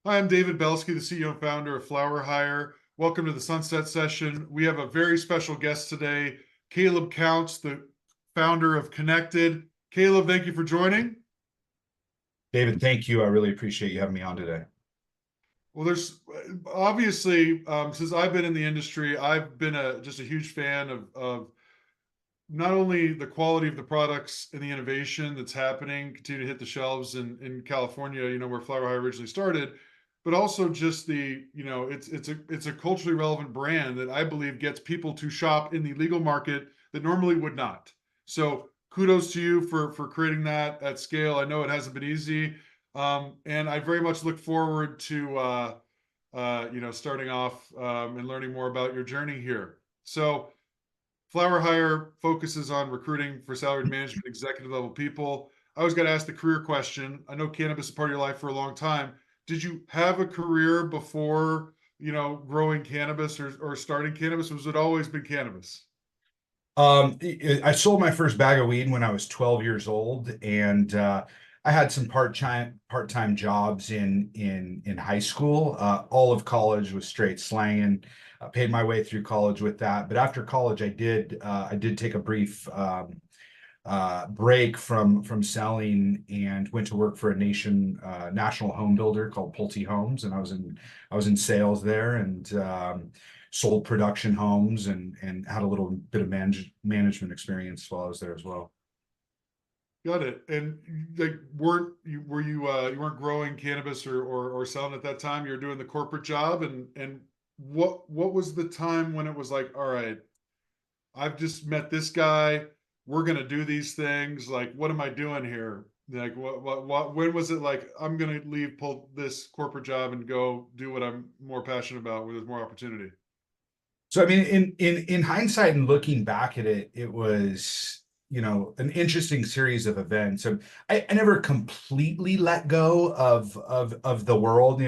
Hi, I'm David Belsky, the CEO and founder of Flower Hire. Welcome to the Sunset Session. We have a very special guest today, Caleb Counts, the founder of Connected. Caleb, thank you for joining. David, thank you. I really appreciate you having me on today. Well, there's obviously, since I've been in the industry, I've been just a huge fan of not only the quality of the products and the innovation that's happening, continue to hit the shelves in California, where Flower High originally started, but also just it's a culturally relevant brand that I believe gets people to shop in the legal market that normally would not. So kudos to you for creating that at scale. I know it hasn't been easy, and I very much look forward to starting off and learning more about your journey here. So Flower Hire focuses on recruiting for salaried management, executive level people. I always got to ask the career question. I know cannabis is part of your life for a long time. Did you have a career before, growing cannabis or starting cannabis? Was it always been cannabis? I sold my first bag of weed when I was 12 years old, and I had some part-time jobs in high school. All of college was straight slanging. I paid my way through college with that. But after college, I did take a brief break from selling and went to work for a national home builder called Pulte Homes, and I was in sales there and sold production homes and had a little bit of management experience while I was there as well. Got it. And like, weren't you were you weren't growing cannabis or selling at that time? You were doing the corporate job, and what was the time when it was like, all right, I've just met this guy. We're gonna do these things. Like, what am I doing here? Like, what? When was it like I'm gonna pull this corporate job, and go do what I'm more passionate about, where there's more opportunity? So I mean, in hindsight and looking back at it, it was, an interesting series of events. So I never completely let go of the world.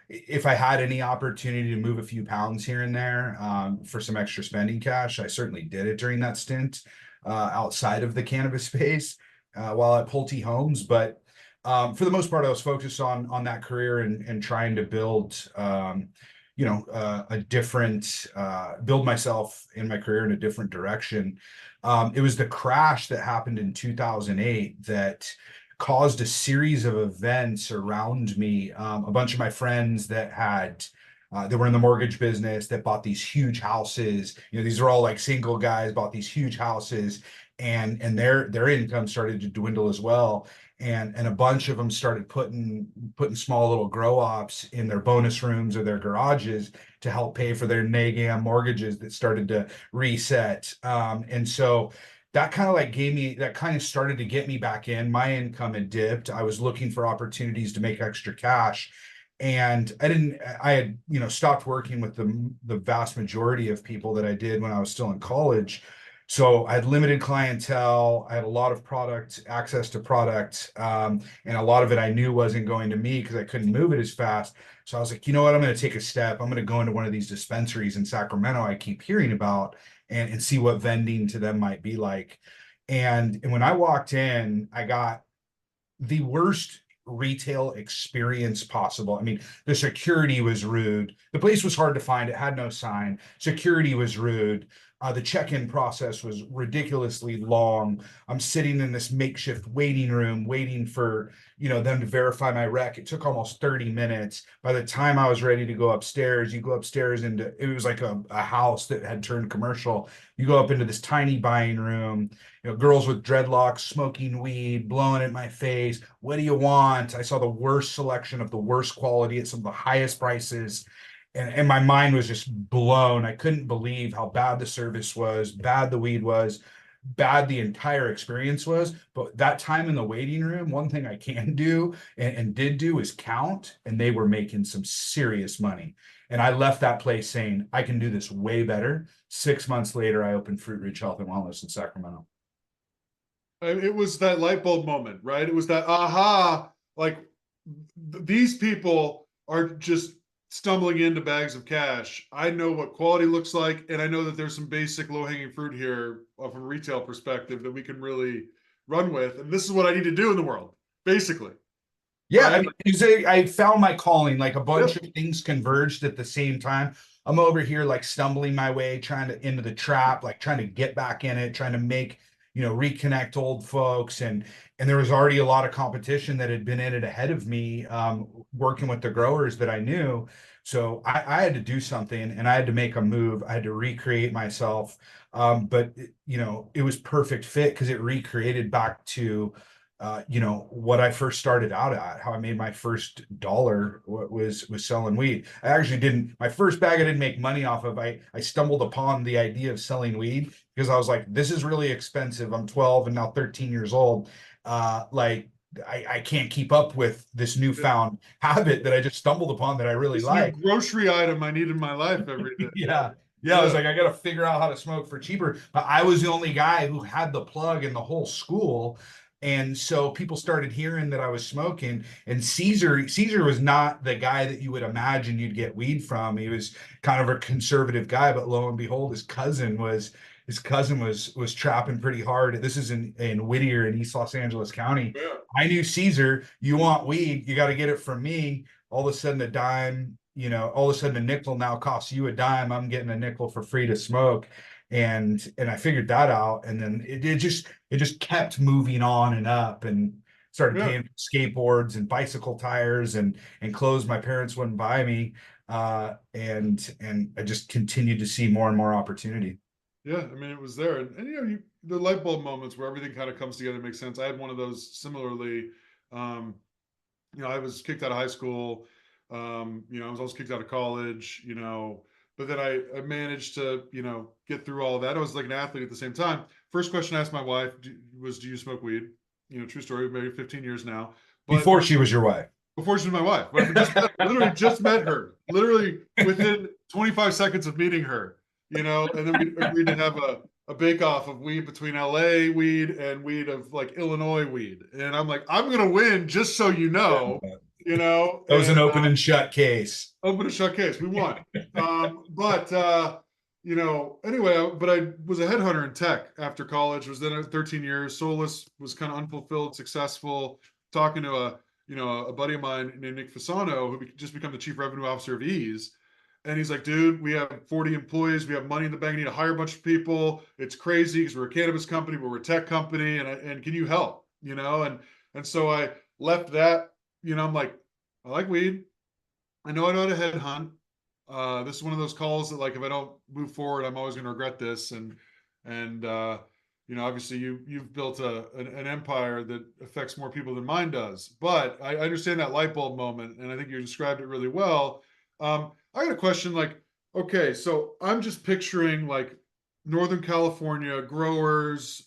If I had any opportunity to move a few pounds here and there for some extra spending cash, I certainly did it during that stint outside of the cannabis space while at Pulte Homes. But for the most part, I was focused on that career and trying to build. A different build myself in my career in a different direction. It was the crash that happened in 2008 that caused a series of events around me. A bunch of my friends that were in the mortgage business that bought these huge houses. These are all like single guys bought these huge houses, and their income started to dwindle as well. And a bunch of them started putting small little grow ops in their bonus rooms or their garages to help pay for their NAGAM mortgages that started to reset. And so that kind of started to get me back in. My income had dipped. I was looking for opportunities to make extra cash. And I had, stopped working with the vast majority of people that I did when I was still in college. So I had limited clientele. I had a lot of access to product, and a lot of it I knew wasn't going to me because I couldn't move it as fast. So I was like, you know what? I'm going to take a step. I'm going to go into one of these dispensaries in Sacramento I keep hearing about and see what vending to them might be like. And when I walked in, I got the worst retail experience possible. I mean, the security was rude. The place was hard to find. It had no sign. Security was rude. The check-in process was ridiculously long. I'm sitting in this makeshift waiting room, waiting for them to verify my rec. It took almost 30 minutes. By the time I was ready to go upstairs, you go upstairs into it was like a house that had turned commercial. You go up into this tiny buying room, girls with dreadlocks, smoking weed, blowing at my face. What do you want? I saw the worst selection of the worst quality at some of the highest prices. And my mind was just blown. I couldn't believe how bad the service was, bad the weed was, bad the entire experience was. But that time in the waiting room, one thing I can do and did do is count, and they were making some serious money. And I left that place saying, I can do this way better. 6 months later, I opened Fruit Ridge Health and Wellness in Sacramento. It was that light bulb moment, right? It was that aha, like these people are just stumbling into bags of cash. I know what quality looks like, and I know that there's some basic low hanging fruit here from a retail perspective that we can really run with. And this is what I need to do in the world, basically. Yeah, I right? mean, I found my calling, like a bunch Yep. of things converged at the same time. I'm over here like stumbling my way, trying to into the trap, like trying to get back in it, trying to make, reconnect old folks. And there was already a lot of competition that had been in it ahead of me, working with the growers that I knew. So I had to do something and I had to make a move. I had to recreate myself. But it was perfect fit because it recreated back to what I first started out at, how I made my first dollar was selling weed. I actually didn't, my first bag I didn't make money off of. I stumbled upon the idea of selling weed because I was like, this is really expensive. I'm 12 and now 13 years old. Like I can't keep up with this Yeah. newfound habit that I just stumbled upon that I really This new like. grocery item I need in my life every day. Yeah. Yeah, I was Yeah. like, I got to figure out how to smoke for cheaper. But I was the only guy who had the plug in the whole school. And so people started hearing that I was smoking. And Caesar was not the guy that you would imagine you'd get weed from. He was kind of a conservative guy, but lo and behold, his cousin was trapping pretty hard. This is in Whittier in East Los Angeles County. Yeah. I knew Caesar, you want weed, you got to get it from me. All of a sudden a dime, all of a sudden a nickel now costs you a dime. I'm getting a nickel for free to smoke. And I figured that out. And then it just kept moving on and up and started Yeah. paying for skateboards and bicycle tires and clothes my parents wouldn't buy me. And I just continued to see more and more opportunity. Yeah. I mean, it was there. And the light bulb moments where everything kind of comes together and makes sense. I had one of those similarly. Um, I was kicked out of high school. I was also kicked out of college, but then I managed to, get through all of that. I was like an athlete at the same time. First question I asked my wife was, do you smoke weed? True story, we've been married 15 years now. But Before she was your wife. before she was my wife, but literally just met her, literally within 25 seconds of meeting her, and then we agreed to have a bake off of weed between LA weed and weed of like Illinois weed. And I'm like, I'm going to win just so That was an and open and shut case. open a shut case. We won. But anyway, but I was a headhunter in tech after college, was then at 13 years, soulless, was kind of unfulfilled, successful, talking to a buddy of mine named Nick Fasano, who just become the chief revenue officer of Ease. And he's like, dude, we have 40 employees. We have money in the bank. We need to hire a bunch of people. It's crazy because we're a cannabis company, but we're a tech company. And can you help? And so I left that. I'm like, I like weed. I know how to headhunt. This is one of those calls that, like, if I don't move forward, I'm always going to regret this. And obviously you've built an empire that affects more people than mine does. But I understand that light bulb moment, and I think you described it really well. I got a question. Like, okay, so I'm just picturing like Northern California growers,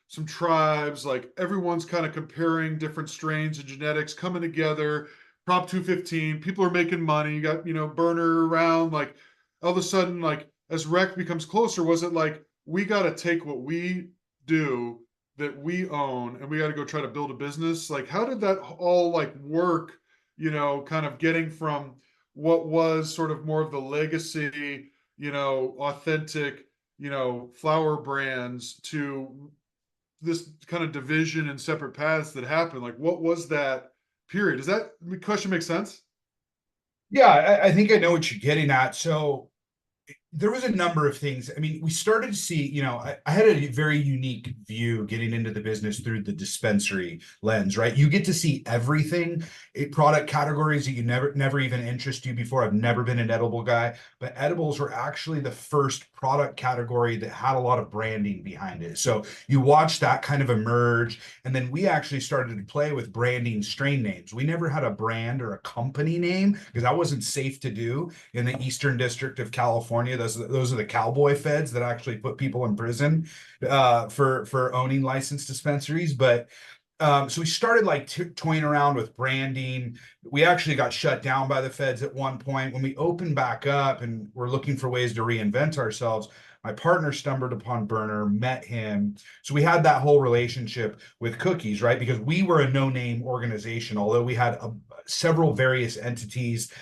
some tribes, like everyone's kind of comparing different strains and genetics coming together. Prop 215, people are making money. You got, Berner around, like all of a sudden, like as rec becomes closer, was it like we got to take what we do that we own and we got to go try to build a business? Like, how did that all like work, kind of getting from what was sort of more of the legacy, authentic, flower brands to this kind of division and separate paths that happened? Like, what was that period? Does that question make sense? Yeah, I think I know what you're getting at. So there was a number of things. I mean, we started to see, I had a very unique view getting into the business through the dispensary lens, right? You get to see everything, product categories that you never even interest you before. I've never been an edible guy, but edibles were actually the first product category that had a lot of branding behind it. So you watch that kind of emerge. And then we actually started to play with branding strain names. We never had a brand or a company name because that wasn't safe to do in the Eastern District of California. Those are the cowboy feds that actually put people in prison for owning licensed dispensaries. But so we started like toying around with branding. We actually got shut down by the feds at one point. When we opened back up and we're looking for ways to reinvent ourselves, my partner stumbled upon Berner, met him. So we had that whole relationship with Cookies, right? Because we were a no-name organization, although we had several various entities.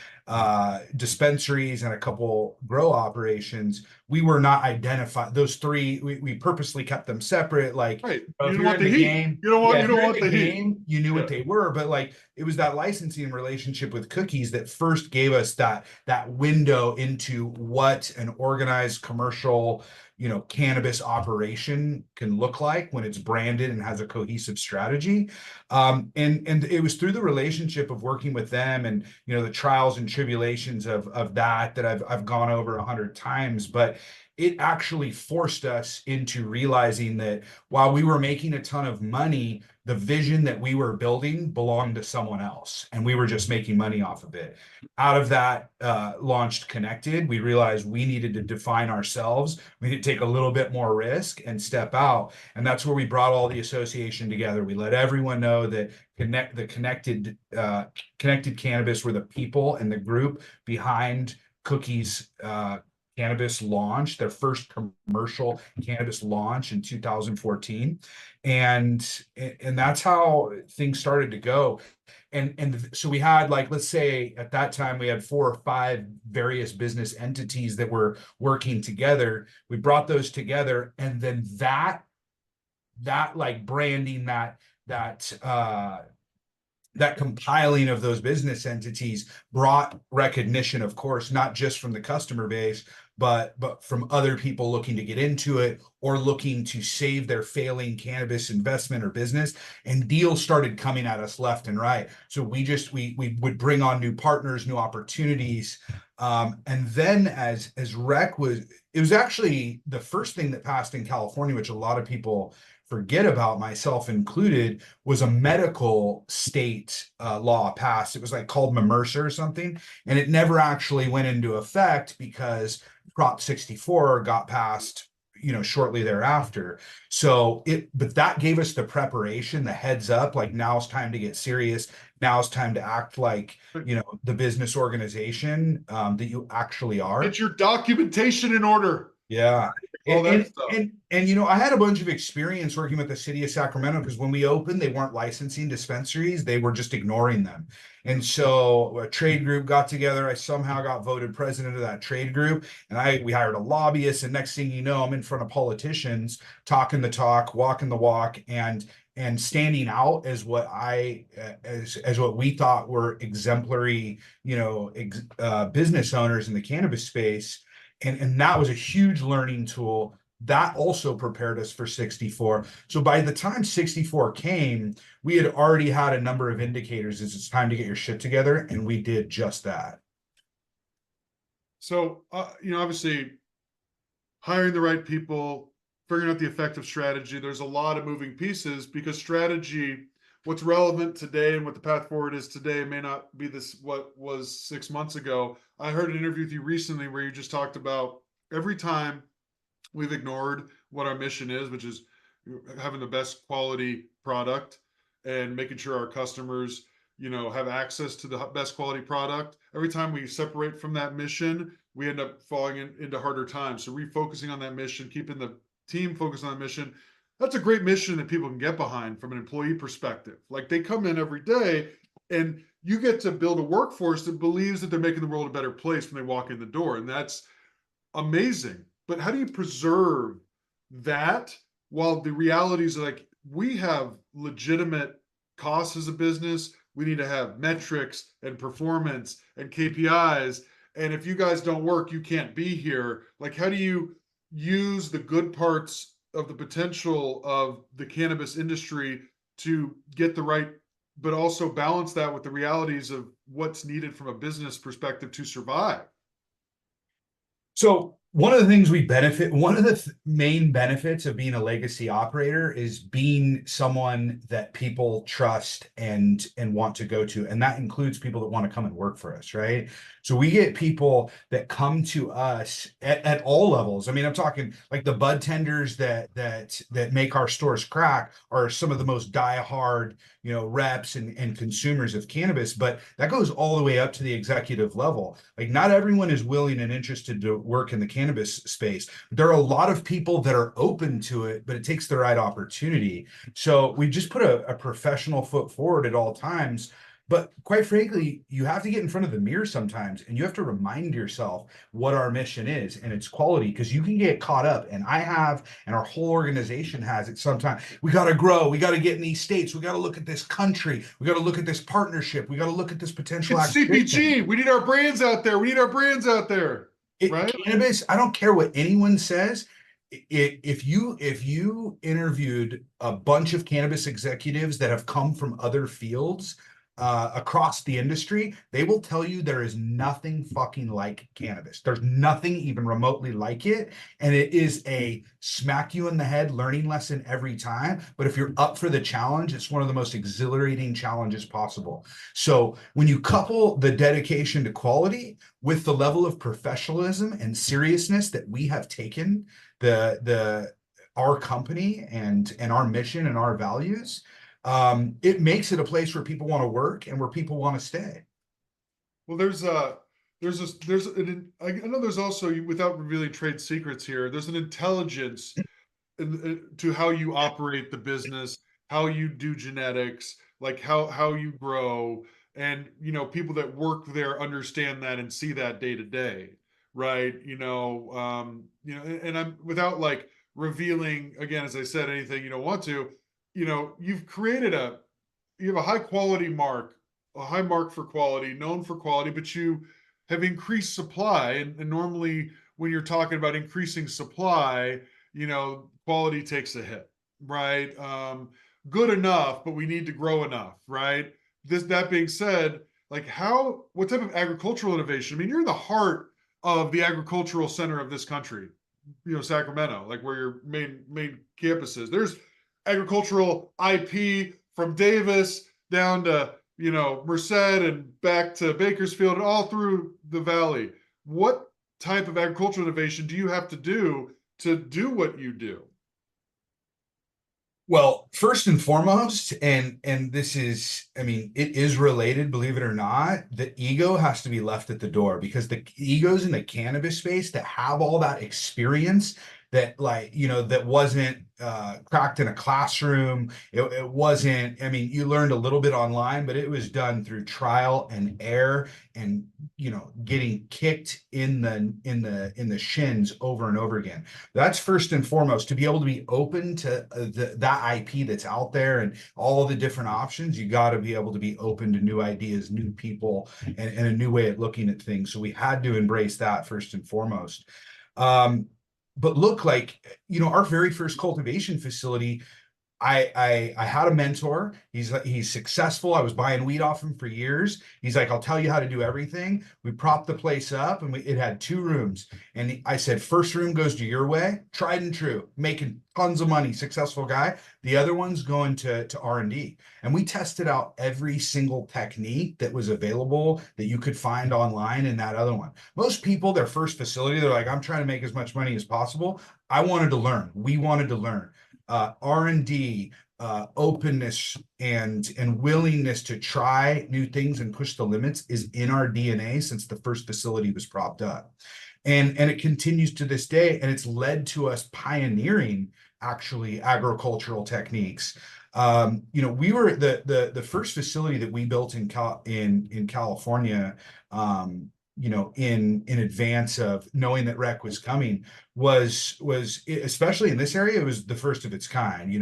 dispensaries and a couple grow operations, we were not identified. Those three, we purposely kept them separate. Like, Right. if You don't you're want in the the heat. game, You if don't you're in want the the heat. game, you knew what Yeah. they were. But like, it was that licensing relationship with Cookies that first gave us that window into what an organized commercial, cannabis operation can look like when it's branded and has a cohesive strategy. And it was through the relationship of working with them, and the trials and tribulations of that I've gone over 100 times. But it actually forced us into realizing that while we were making a ton of money, the vision that we were building belonged to someone else, and we were just making money off of it. Out of that, launched Connected. We realized we needed to define ourselves. We need to take a little bit more risk and step out. And that's where we brought all the association together. We let everyone know that Connected Cannabis were the people and the group behind Cookies cannabis launch, their first commercial cannabis launch in 2014. And that's how things started to go. And so we had, like, let's say at that time we had 4 or 5 various business entities that were working together. We brought those together, and then that like branding, that compiling of those business entities brought recognition, of course, not just from the customer base, but from other people looking to get into it or looking to save their failing cannabis investment or business. And deals started coming at us left and right. So we would bring on new partners, new opportunities. And then as rec was, it was actually the first thing that passed in California, which a lot of people forget about, myself included, was a medical state law passed. It was like called MRSA or something, and it never actually went into effect because Prop 64 got passed, shortly thereafter. But that gave us the preparation, the heads up, like now it's time to get serious. Now it's time to act like, the business organization that you actually are. Get your documentation in order. Yeah. All And, that and stuff. and I had a bunch of experience working with the city of Sacramento, because when we opened, they weren't licensing dispensaries, they were just ignoring them. And so a trade group got together. I somehow got voted president of that trade group, and we hired a lobbyist. And next thing you know, I'm in front of politicians, talking the talk, walking the walk, and standing out as what we thought were exemplary, business owners in the cannabis space. And that was a huge learning tool. That also prepared us for 64. So by the time 64 came, we had already had a number of indicators as it's time to get your shit together, and we did just that. So, obviously hiring the right people, figuring out the effective strategy. There's a lot of moving pieces because strategy, what's relevant today and what the path forward is today may not be this what was 6 months ago. I heard an interview with you recently where you just talked about every time we've ignored what our mission is, which is having the best quality product and making sure our customers, have access to the best quality product. Every time we separate from that mission, we end up falling into harder times. So refocusing on that mission, keeping the team focused on that mission. That's a great mission that people can get behind from an employee perspective. Like, they come in every day and you get to build a workforce that believes that they're making the world a better place when they walk in the door. And that's amazing. But how do you preserve that while the realities are like, we have legitimate costs as a business? We need to have metrics and performance and KPIs. And if you guys don't work, you can't be here. Like, how do you use the good parts of the potential of the cannabis industry to get the right, but also balance that with the realities of what's needed from a business perspective to survive? So one of the things one of the main benefits of being a legacy operator is being someone that people trust and want to go to. And that includes people that want to come and work for us, right? So we get people that come to us at all levels. I mean, I'm talking like the bud tenders that make our stores crack are some of the most diehard, reps and consumers of cannabis, but that goes all the way up to the executive level. Like, not everyone is willing and interested to work in the cannabis space. There are a lot of people that are open to it, but it takes the right opportunity. So we just put a professional foot forward at all times. But quite frankly, you have to get in front of the mirror sometimes and you have to remind yourself what our mission is, and it's quality, because you can get caught up, and I have, and our whole organization has it sometimes. We got to grow. We got to get in these states. We got to look at this country. We got to look at this partnership. We got to look at this potential It's acquisition. CPG. We need our brands out there. We need our brands out there, right? Cannabis, I don't care what anyone says. If you interviewed a bunch of cannabis executives that have come from other fields across the industry, they will tell you there is nothing fucking like cannabis. There's nothing even remotely like it, and it is a smack you in the head learning lesson every time. But if you're up for the challenge, it's one of the most exhilarating challenges possible. So when you couple the dedication to quality with the level of professionalism and seriousness that we have taken the our company and our mission and our values, it makes it a place where people want to work and where people want to stay. Well, I know there's also, without revealing trade secrets here, there's an intelligence to how you operate the business, how you do genetics, like how you grow, and people that work there understand that and see that day to day, right? And I'm, without like revealing again, as I said, anything you don't want to, you've created you have a high quality mark, a high mark for quality, known for quality, but you have increased supply. And normally, when you're talking about increasing supply, quality takes a hit, right? Good enough, but we need to grow enough, right? That being said, like what type of agricultural innovation? I mean, you're in the heart of the agricultural center of this country, Sacramento, like where your main campus is. There's agricultural IP from Davis down to Merced and back to Bakersfield and all through the valley. What type of agricultural innovation do you have to do what you do? Well, first and foremost, and this is, I mean, it is related, believe it or not, the ego has to be left at the door, because the egos in the cannabis space that have all that experience, that, like, that wasn't cracked in a classroom. It wasn't, I mean, you learned a little bit online, but it was done through trial and error, and getting kicked in the shins over and over again. That's first and foremost. To be able to be open to that IP that's out there and all the different options, you got to be able to be open to new ideas, new people, and a new way of looking at things. So we had to embrace that first and foremost. But look, like, our very first cultivation facility, I had a mentor. He's successful. I was buying weed off him for years. He's like, I'll tell you how to do everything. We propped the place up, and it had 2 rooms. And I said, first room goes to your way, tried and true, making tons of money, successful guy. The other one's going to R&D. And we tested out every single technique that was available that you could find online in that other one. Most people, their first facility, they're like, I'm trying to make as much money as possible. I wanted to learn. We wanted to learn. R&D, openness, and willingness to try new things and push the limits is in our DNA since the first facility was propped up, and it continues to this day, and it's led to us pioneering actually agricultural techniques. We were the first facility that we built in California. In advance of knowing that rec was coming, was especially in this area, it was the first of its kind.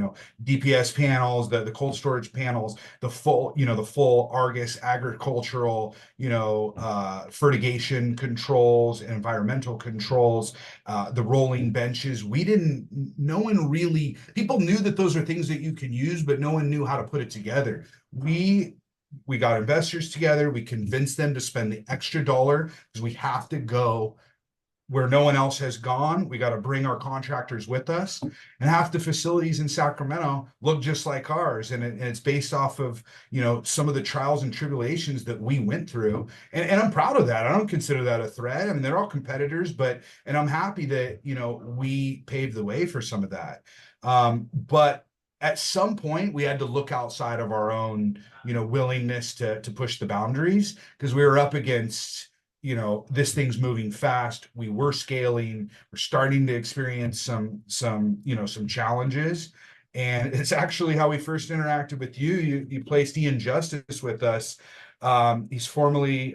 DPS panels, the cold storage panels, the full Argus agricultural, fertigation controls, environmental controls, the rolling benches. No one really, people knew that those are things that you can use, but no one knew how to put it together. We got investors together. We convinced them to spend the extra dollar, because we have to go where no one else has gone. We got to bring our contractors with us, and half the facilities in Sacramento look just like ours. And it's based off of, some of the trials and tribulations that we went through. And I'm proud of that. I don't consider that a threat. I mean, they're all competitors, and I'm happy that, we paved the way for some of that. But at some point we had to look outside of our own, willingness to push the boundaries, because we were up against, this thing's moving fast. We were scaling. We're starting to experience some challenges. And it's actually how we first interacted with you. You placed Ian Justice with us. He's formerly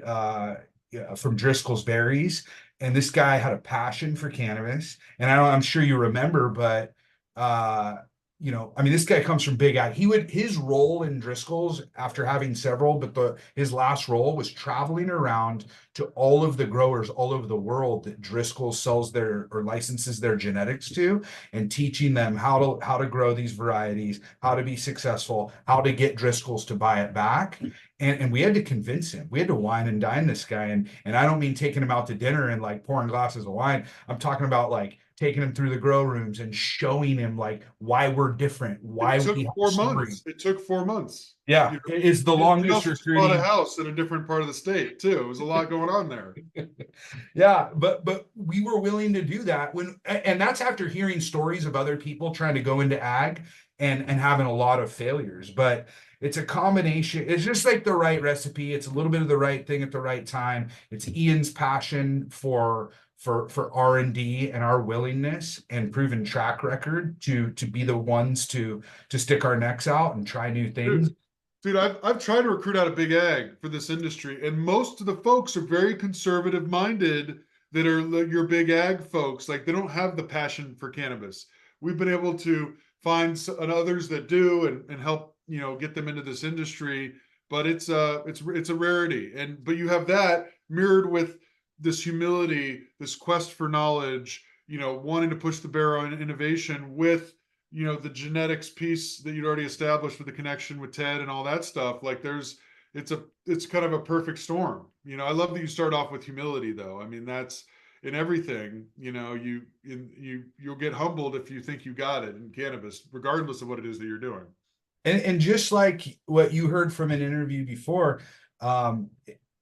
yeah, from Driscoll's Berries, and this guy had a passion for cannabis. And I'm sure you remember, but uh, I mean, this guy comes from Big Ag. His role in Driscoll's after having several, but his last role was traveling around to all of the growers all over the world that Driscoll sells their or licenses their genetics to, and teaching them how to grow these varieties, how to be successful, how to get Driscoll's to buy it back. And we had to convince him. We had to wine and dine this guy. And I don't mean taking him out to dinner and like pouring glasses of wine. I'm talking about like taking him through the grow rooms and showing him like why we're different, It why we took have a four story. months. It took 4 months. Yeah, You know, it is the he longest also just bought a recruiting. house in a different part of the state too. It was a lot going on there. Yeah, but we were willing to do that and that's after hearing stories of other people trying to go into ag and having a lot of failures. But it's a combination. It's just like the right recipe. It's a little bit of the right thing at the right time. It's Ian's passion for R&D and our willingness and proven track record to be the ones to stick our necks out and try new things. Dude, I've tried to recruit out of big ag for this industry, and most of the folks are very conservative minded that are your big ag folks. Like they don't have the passion for cannabis. We've been able to find others that do and help get them into this industry, but it's a rarity. And but you have that mirrored with this humility, this quest for knowledge, wanting to push the barrel in innovation with the genetics piece that you'd already established with the connection with Ted and all that stuff. Like it's kind of a perfect storm. I love that you start off with humility though. I mean, that's in everything. You'll get humbled if you think you got it in cannabis, regardless of what it is that you're doing. And just like what you heard from an interview before, um,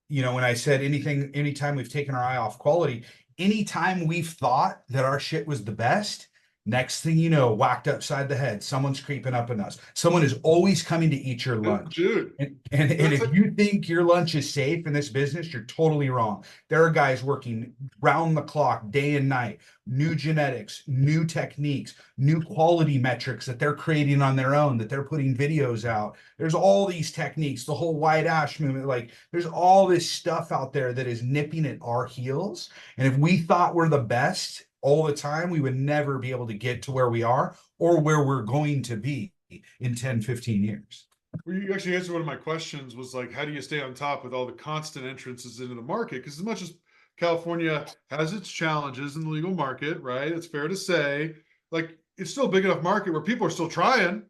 when I said anytime we've taken our eye off quality, anytime we've thought that our shit was the best, next thing you know, whacked upside the head, someone's creeping up on us. Someone is always coming to eat your lunch. Dude, And if you think your lunch is safe in this business, you're totally wrong. There are guys working round the clock, day and night, new genetics, new techniques, new quality metrics that they're creating on their own, that they're putting videos out. There's all these techniques, the whole white ash movement. Like there's all this stuff out there that is nipping at our heels. And if we thought we're the best all the time, we would never be able to get to where we are or where we're going to be in 10, 15 years. Well, you actually answered one of my questions was like, how do you stay on top with all the constant entrances into the market? Because as much as California has its challenges in the legal market, right? It's fair to say, like, it's still a big enough market where people are still trying,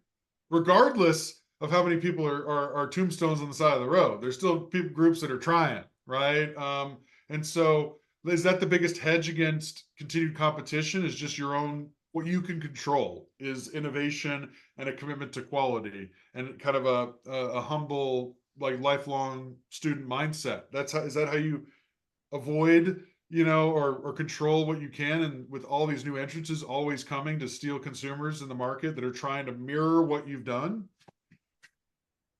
regardless of how many people are tombstones on the side of the road. There's still people groups that are trying, right? And so is that the biggest hedge against continued competition? Is just your own what you can control is innovation and a commitment to quality and kind of a humble like lifelong student mindset. Is that how you avoid or control what you can, and with all these new entrances always coming to steal consumers in the market that are trying to mirror what you've done?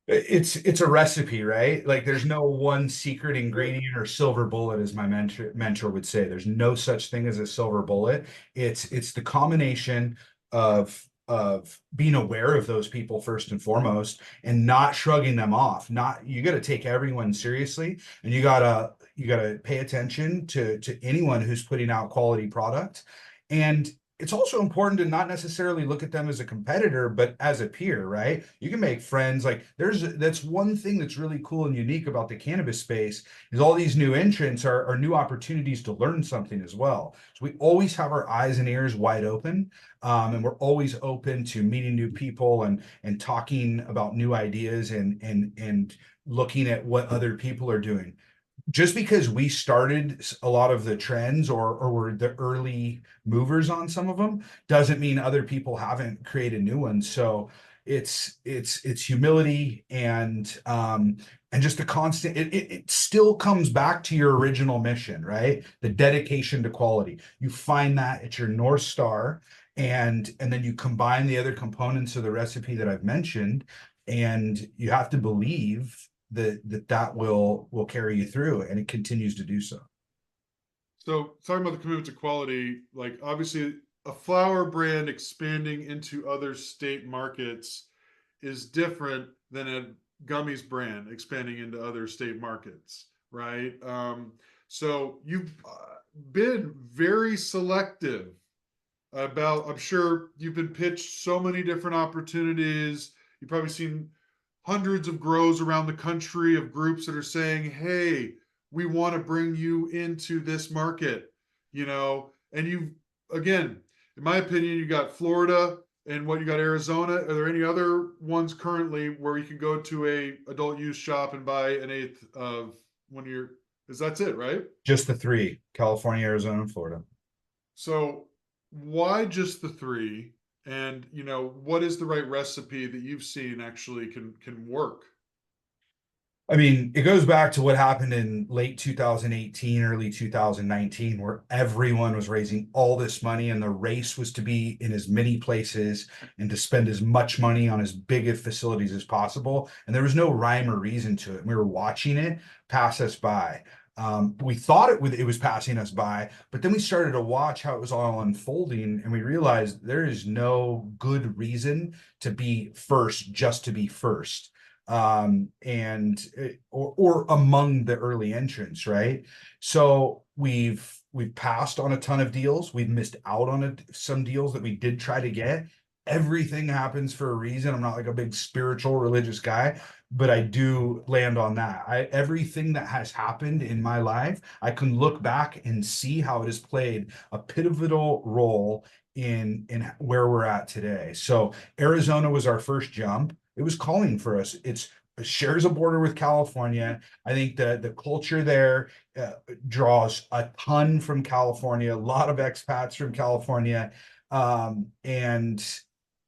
It's a recipe, right? Like there's no one secret ingredient or silver bullet, as my mentor would say. There's no such thing as a silver bullet. It's the combination of being aware of those people first and foremost and not shrugging them off. Not you got to take everyone seriously, and you gotta pay attention to anyone who's putting out quality product. And it's also important to not necessarily look at them as a competitor, but as a peer, right? You can make friends. Like that's one thing that's really cool and unique about the cannabis space is all these new entrants are new opportunities to learn something as well. So we always have our eyes and ears wide open, and we're always open to meeting new people and talking about new ideas and looking at what other people are doing. Just because we started a lot of the trends or were the early movers on some of them doesn't mean other people haven't created new ones. So it's humility and just a constant it still comes back to your original mission, right? The dedication to quality. You find that it's your North Star, and then you combine the other components of the recipe that I've mentioned, and you have to believe that will carry you through, and it continues to do so. So talking about the commitment to quality, like obviously a flower brand expanding into other state markets is different than a gummies brand expanding into other state markets, right? So you've been very selective about, I'm sure you've been pitched so many different opportunities. You've probably seen hundreds of grows around the country of groups that are saying, hey, we want to bring you into this market, and you, again, in my opinion, you got Florida and what you got Arizona. Are there any other ones currently where you can go to a adult use shop and buy an eighth of one of your, is that's it, right? Just the three: California, Arizona, and Florida. So why just the three? And what is the right recipe that you've seen actually can work? I mean, it goes back to what happened in late 2018, early 2019, where everyone was raising all this money and the race was to be in as many places and to spend as much money on as big of facilities as possible. And there was no rhyme or reason to it. We were watching it pass us by. We thought it was passing us by, but then we started to watch how it was all unfolding, and we realized there is no good reason to be first just to be first, or among the early entrants, right? So we've passed on a ton of deals. We've missed out on some deals that we did try to get. Everything happens for a reason. I'm not like a big spiritual religious guy, but I do land on that. Everything that has happened in my life, I can look back and see how it has played a pivotal role in where we're at today. So Arizona was our first jump. It was calling for us. It shares a border with California. I think the culture there draws a ton from California, a lot of expats from California,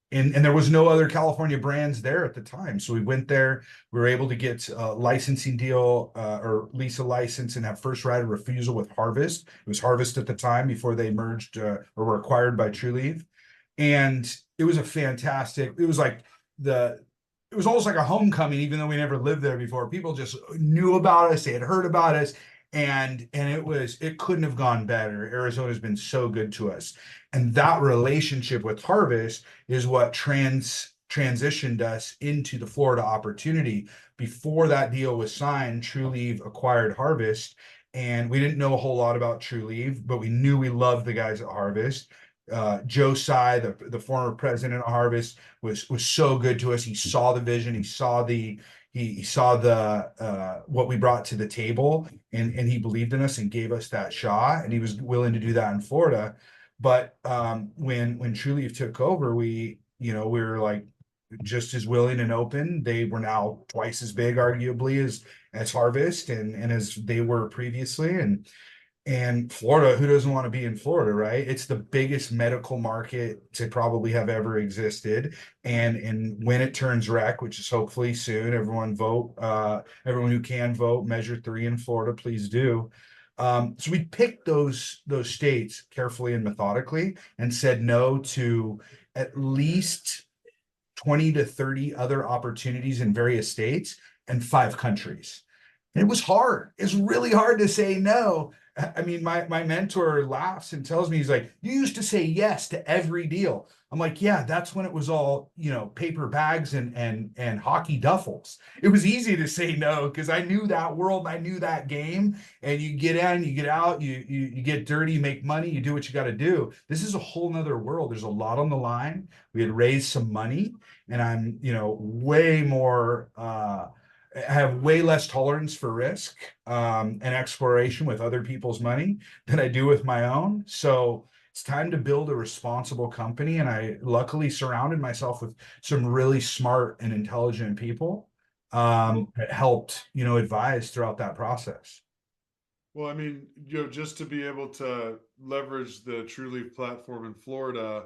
and there was no other California brands there at the time. So we went there. We were able to get a licensing deal, or lease a license and have first right of refusal with Harvest. It was Harvest at the time before they merged, or were acquired by Trulieve. And it was a fantastic, it was almost like a homecoming, even though we never lived there before. People just knew about us, they had heard about us, and it couldn't have gone better. Arizona's been so good to us. And that relationship with Harvest is what transitioned us into the Florida opportunity. Before that deal was signed, Trulieve acquired Harvest, and we didn't know a whole lot about Trulieve, but we knew we loved the guys at Harvest. Joe Tsai, the former president of Harvest, was so good to us. He saw the vision. He saw the what we brought to the table, and he believed in us and gave us that shot. And he was willing to do that in Florida. But when Trulieve took over, we were like just as willing and open. They were now twice as big, arguably, as Harvest and as they were previously. And Florida, who doesn't want to be in Florida, right? It's the biggest medical market to probably have ever existed. And when it turns rec, which is hopefully soon, everyone vote, everyone who can vote, Measure 3 in Florida, please do. So we picked those states carefully and methodically and said no to at least 20 to 30 other opportunities in various states and 5 countries. And it was hard. It's really hard to say no. I mean, my mentor laughs and tells me, he's like, you used to say yes to every deal. I'm like, yeah, that's when it was all, paper bags and hockey duffels. It was easy to say no because I knew that world, I knew that game. And you get in, you get out, you get dirty, you make money, you do what you got to do. This is a whole nother world. There's a lot on the line. We had raised some money, and I'm, way more I have way less tolerance for risk, and exploration with other people's money than I do with my own. So it's time to build a responsible company. And I luckily surrounded myself with some really smart and intelligent people, Well, that helped, advise throughout that process. well, I mean, just to be able to leverage the TrueLeaf platform in Florida,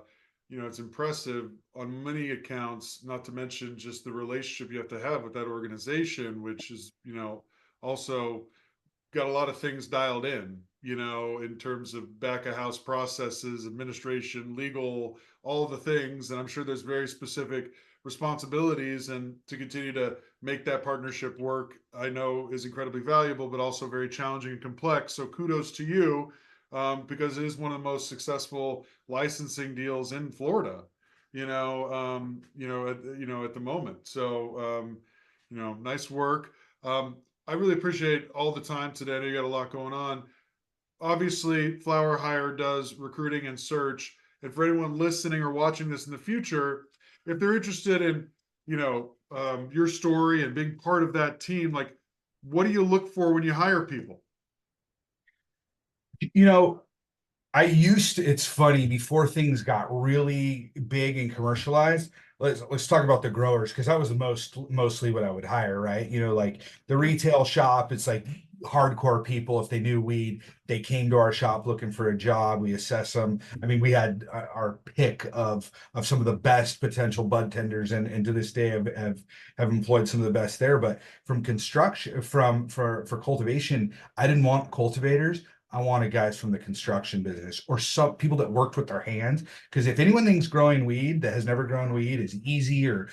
it's impressive on many accounts, not to mention just the relationship you have to have with that organization, which is, also got a lot of things dialed in terms of back of house processes, administration, legal, all of the things. And I'm sure there's very specific responsibilities. And to continue to make that partnership work, I know is incredibly valuable, but also very challenging and complex. So kudos to you because it is one of the most successful licensing deals in Florida. At the moment. So, nice work. I really appreciate all the time today. I know you got a lot going on. Obviously, Flower Hire does recruiting and search. And for anyone listening or watching this in the future, if they're interested in, your story and being part of that team, like, what do you look for when you hire people? You know, it's funny, before things got really big and commercialized. Let's talk about the growers, because that was mostly what I would hire, right? Like the retail shop, it's like hardcore people. If they knew weed, they came to our shop looking for a job. We assess them. I mean, we had our pick of some of the best potential bud tenders, and to this day have employed some of the best there. But from construction, for cultivation, I didn't want cultivators. I wanted guys from the construction business, or some people that worked with their hands. Because if anyone thinks growing weed that has never grown weed is easy or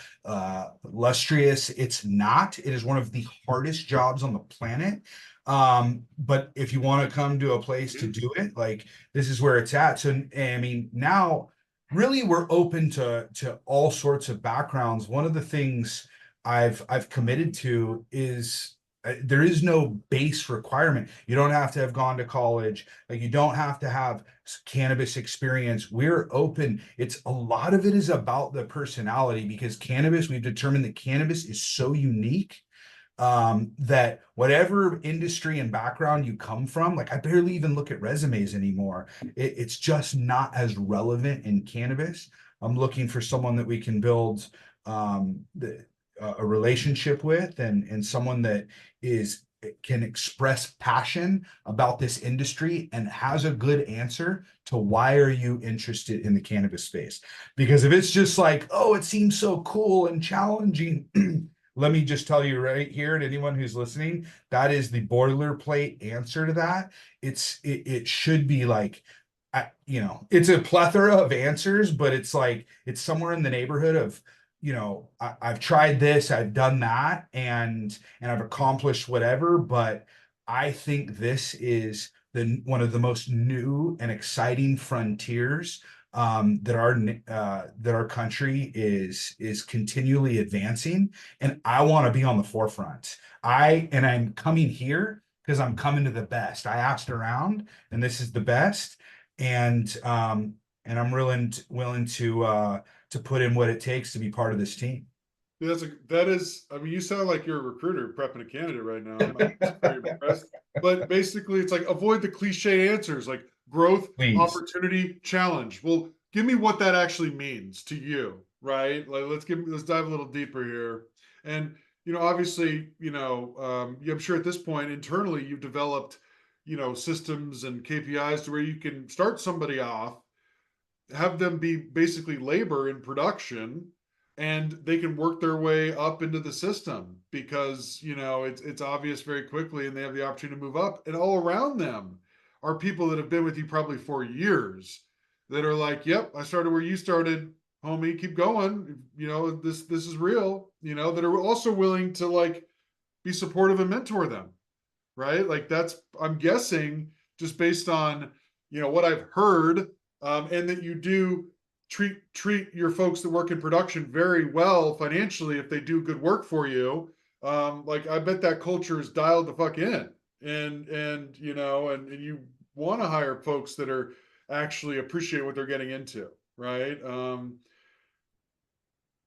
lustrous, it's not. It is one of the hardest jobs on the planet. But if you want to come to a place to do it, like, this is where it's at. So, I mean, now really we're open to all sorts of backgrounds. One of the things I've committed to is, there is no base requirement. You don't have to have gone to college. Like, you don't have to have cannabis experience. We're open. It's a lot of it is about the personality, because we've determined that cannabis is so unique, that whatever industry and background you come from, like, I barely even look at resumes anymore. It's just not as relevant in cannabis. I'm looking for someone that we can build a relationship with, and someone that is can express passion about this industry and has a good answer to why are you interested in the cannabis space. Because if it's just like, oh, it seems so cool and challenging, let me just tell you right here, to anyone who's listening, that is the boilerplate answer to that. It should be like, it's a plethora of answers, but it's like, it's somewhere in the neighborhood of, I've tried this, I've done that, and I've accomplished whatever. But I think this is one of the most new and exciting frontiers, that our country is continually advancing, and I want to be on the forefront. I'm coming here because I'm coming to the best. I asked around, and this is the best, and I'm willing to put in what it takes to be part of this team. Yeah, that is. I mean, you sound like you're a recruiter prepping a candidate right now. I'm very impressed. But basically, it's like, avoid the cliche answers like growth, Please. opportunity, challenge. Well, give me what that actually means to you, right? Like, let's dive a little deeper here. And obviously, I'm sure at this point internally you've developed, systems and KPIs to where you can start somebody off, have them be basically labor in production, and they can work their way up into the system because it's obvious very quickly, and they have the opportunity to move up, and all around them are people that have been with you probably for years, that are like, yep, I started where you started, homie, keep going, this is real, that are also willing to, like, be supportive and mentor them, right? Like, that's, I'm guessing, just based on what I've heard, and that you do treat your folks that work in production very well financially if they do good work for you. Like, I bet that culture is dialed the fuck in, and you want to hire folks that are actually appreciate what they're getting into, right?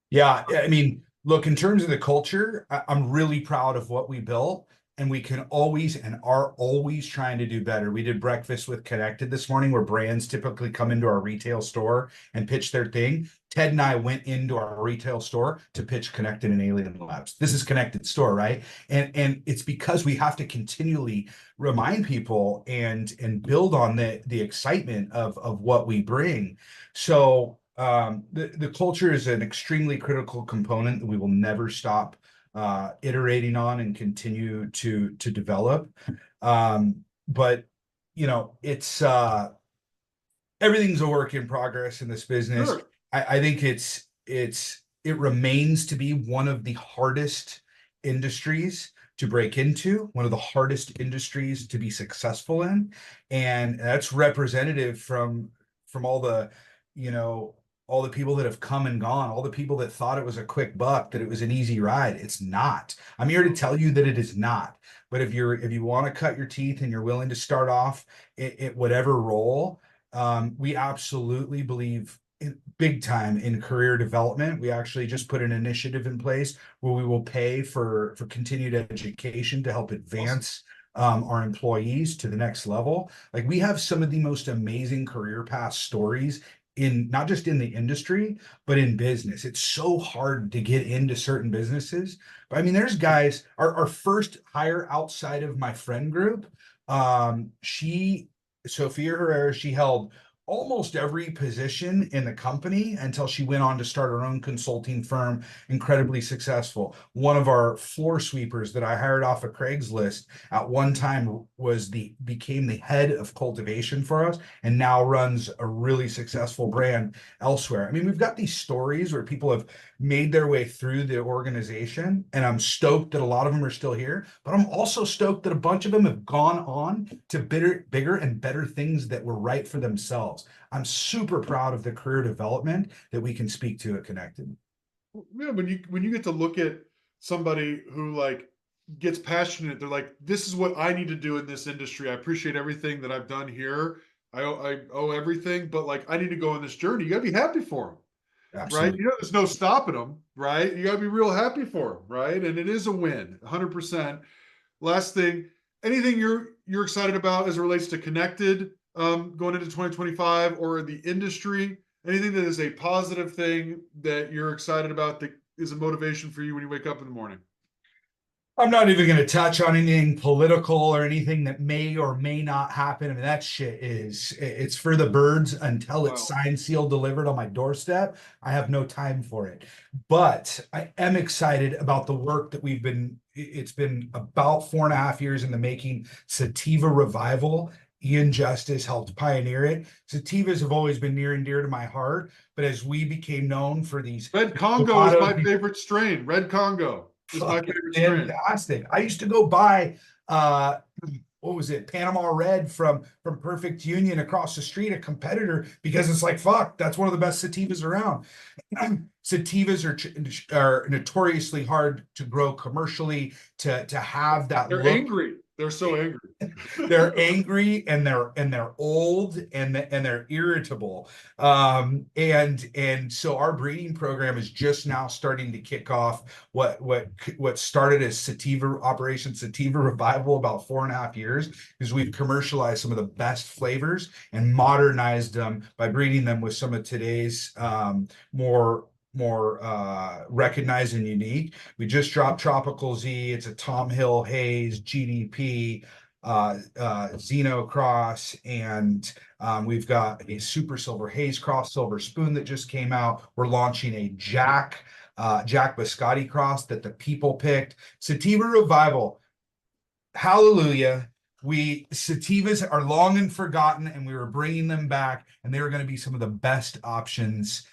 Yeah, I mean, look, in terms of the culture, I'm really proud of what we built, and we can always and are always trying to do better. We did breakfast with Connected this morning, where brands typically come into our retail store and pitch their thing. Ted and I went into our retail store to pitch Connected and Alien Labs. This is Connected store, right? And it's because we have to continually remind people and build on the excitement of what we bring. So, the culture is an extremely critical component that we will never stop iterating on and continue to develop. But it's everything's a work in progress in this business. Sure. I think it remains to be one of the hardest industries to break into, one of the hardest industries to be successful in. And that's representative from all the, you know, all the people that have come and gone, all the people that thought it was a quick buck, that it was an easy ride. It's not. I'm here to tell you that it is not. But if you want to cut your teeth and you're willing to start off at whatever role, we absolutely believe big time in career development. We actually just put an initiative in place where we will pay for continued education to help Awesome. advance our employees to the next level. Like we have some of the most amazing career path stories in not just in the industry, but in business. It's so hard to get into certain businesses. But I mean, there's guys, our first hire outside of my friend group, Sophia Herrera, she held almost every position in the company until she went on to start her own consulting firm, incredibly successful. One of our floor sweepers that I hired off of Craigslist at one time became the head of cultivation for us and now runs a really successful brand elsewhere. I mean, we've got these stories where people have made their way through the organization, and I'm stoked that a lot of them are still here, but I'm also stoked that a bunch of them have gone on to bigger and better things that were right for themselves. I'm super proud of the career development that we can speak to at Connected. Yeah, when you get to look at somebody who like gets passionate, they're like, this is what I need to do in this industry. I appreciate everything that I've done here. I owe everything, but like I need to go on this journey. You gotta be happy for them, right? Absolutely. You know, there's no stopping them, right? You gotta be real happy for them, right? And it is a win, 100%. Last thing, anything you're excited about as it relates to Connected going into 2025 or the industry? Anything that is a positive thing that you're excited about that is a motivation for you when you wake up in the morning? I'm not even going to touch on anything political or anything that may or may not happen. I mean, that shit it's for the birds until it's Wow. signed, sealed, delivered on my doorstep. I have no time for it. But I am excited about the work that it's been about 4.5 years in the making. Sativa Revival. Ian Justice helped pioneer it. Sativas have always been near and dear to my heart, but as we became known for these Red Congo is my mulatto, favorite strain. Red Congo is my fucking favorite strain. fantastic. I used to go buy uh what was it, Panama Red from Perfect Union across the street, a competitor, because it's like fuck, that's one of the best sativas around. Sativas are notoriously hard to grow commercially, to have that They're look. angry. They're so angry. They're angry and they're old and they're irritable. And so our breeding program is just now starting to kick off what started as Operation Sativa Revival about 4.5 years, because we've commercialized some of the best flavors and modernized them by breeding them with some of today's more recognized and unique. We just dropped Tropical Z. It's a Tom Hill Haze GDP Xeno Cross, and we've got a Super Silver Haze Cross Silver Spoon that just came out. We're launching a Jack Biscotti Cross that the people picked. Sativa Revival, hallelujah. Sativas are long and forgotten, and we were bringing them back, and they were going to be some of the best options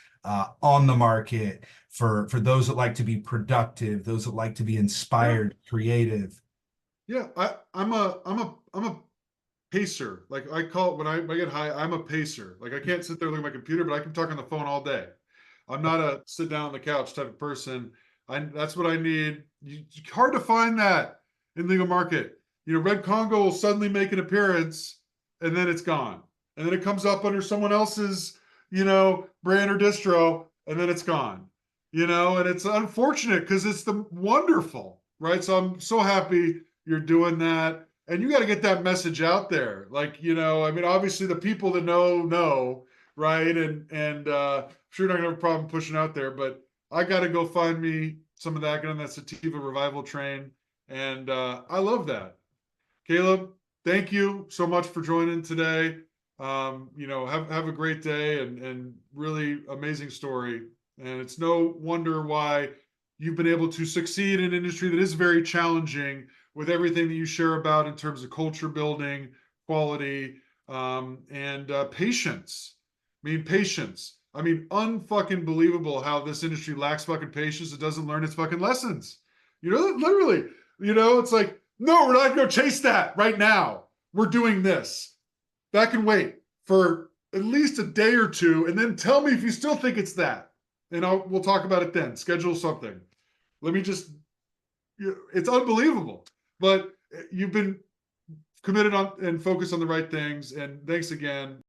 on the market for those that like to be productive, those that like to be Yeah, inspired, creative. yeah. I'm a pacer. Like I call it when I get high, I'm a pacer. Like I can't sit there looking at my computer, but I can talk on the phone all day. I'm not a sit down on the couch type of person. That's what I need. It's hard to find that in the legal market. You know, Red Congo will suddenly make an appearance and then it's gone. And then it comes up under someone else's, brand or distro, and then it's gone. And it's unfortunate because it's the wonderful, right? So I'm so happy you're doing that. And you got to get that message out there. Like, I mean, obviously the people that know, right? And I'm sure you're not gonna have a problem pushing out there, but I got to go find me some of that, get on that sativa revival train, and I love that. Caleb, thank you so much for joining today. Have a great day, and really amazing story. And it's no wonder why you've been able to succeed in an industry that is very challenging with everything that you share about in terms of culture building, quality, and patience. I mean, patience. I mean, unfucking believable how this industry lacks fucking patience. It doesn't learn its fucking lessons. You know, literally, you know, it's like, no, we're not going to chase that right now. We're doing this. Back and wait for at least a day or two, and then tell me if you still think it's that, and we'll talk about it then. Schedule something. Let me just. It's unbelievable, but you've been committed on and focused on the right things. And thanks again.